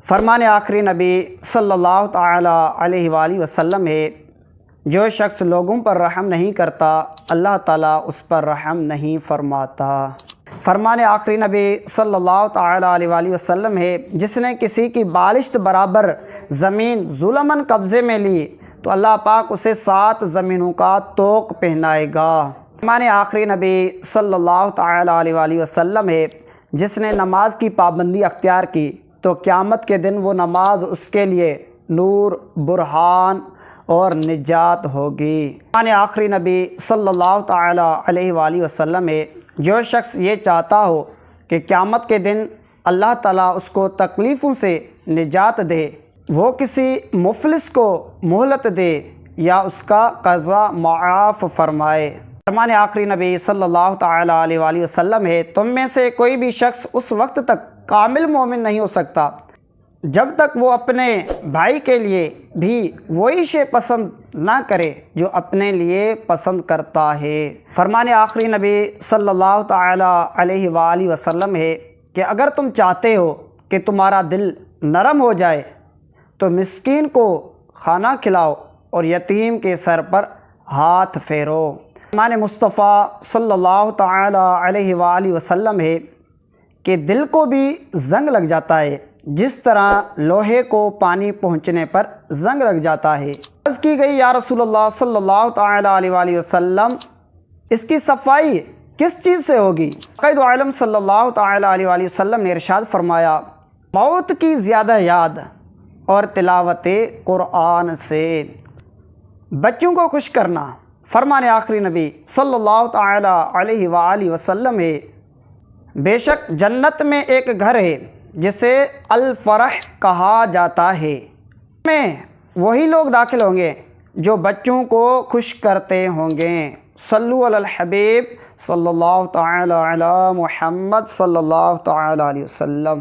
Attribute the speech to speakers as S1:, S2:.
S1: فرمان آخری نبی صلی اللہ تعالی علیہ وآلہ وسلم ہے، جو شخص لوگوں پر رحم نہیں کرتا اللہ تعالیٰ اس پر رحم نہیں فرماتا۔ فرمان آخری نبی صلی اللہ تعالی علیہ وآلہ وسلم ہے، جس نے کسی کی بالشت برابر زمین ظلماً قبضے میں لی تو اللہ پاک اسے 7 زمینوں کا طوق پہنائے گا۔ فرمان آخری نبی صلی اللہ تعالی علیہ وآلہ وسلم ہے، جس نے نماز کی پابندی اختیار کی تو قیامت کے دن وہ نماز اس کے لیے نور، برہان اور نجات ہوگی۔ فرمان آخری نبی صلی اللہ تعالی علیہ وآلہ وسلم ہے، جو شخص یہ چاہتا ہو کہ قیامت کے دن اللہ تعالیٰ اس کو تکلیفوں سے نجات دے، وہ کسی مفلس کو مہلت دے یا اس کا قضا معاف فرمائے۔ فرمان آخری نبی صلی اللہ تعالی علیہ وآلہ وسلم ہے، تم میں سے کوئی بھی شخص اس وقت تک کامل مومن نہیں ہو سکتا جب تک وہ اپنے بھائی کے لیے بھی وہی شے پسند نہ کرے جو اپنے لیے پسند کرتا ہے۔ فرمان آخری نبی صلی اللہ تعالی علیہ وآلہ وسلم ہے کہ اگر تم چاہتے ہو کہ تمہارا دل نرم ہو جائے تو مسکین کو کھانا کھلاؤ اور یتیم کے سر پر ہاتھ پھیرو۔ فرمان مصطفیٰ صلی اللہ تعالی علیہ وآلہ وسلم ہے کہ دل کو بھی زنگ لگ جاتا ہے جس طرح لوہے کو پانی پہنچنے پر زنگ لگ جاتا ہے۔ عرض کی گئی یا رسول اللہ صلی اللہ تعالی علیہ وآلہ وسلم، اس کی صفائی کس چیز سے ہوگی؟ قائد عالم صلی اللہ تعالی علیہ وآلہ وسلم نے ارشاد فرمایا، موت کی زیادہ یاد اور تلاوت قرآن سے۔ بچوں کو خوش کرنا۔ فرمان آخری نبی صلی اللہ تعالی علیہ وآلہ وسلم ہے، بے شک جنت میں ایک گھر ہے جسے الفرح کہا جاتا ہے، اس میں وہی لوگ داخل ہوں گے جو بچوں کو خوش کرتے ہوں گے۔ صلو علی الحبیب صلی اللہ تعالی علی محمد صلی اللہ تعالی علیہ وسلم۔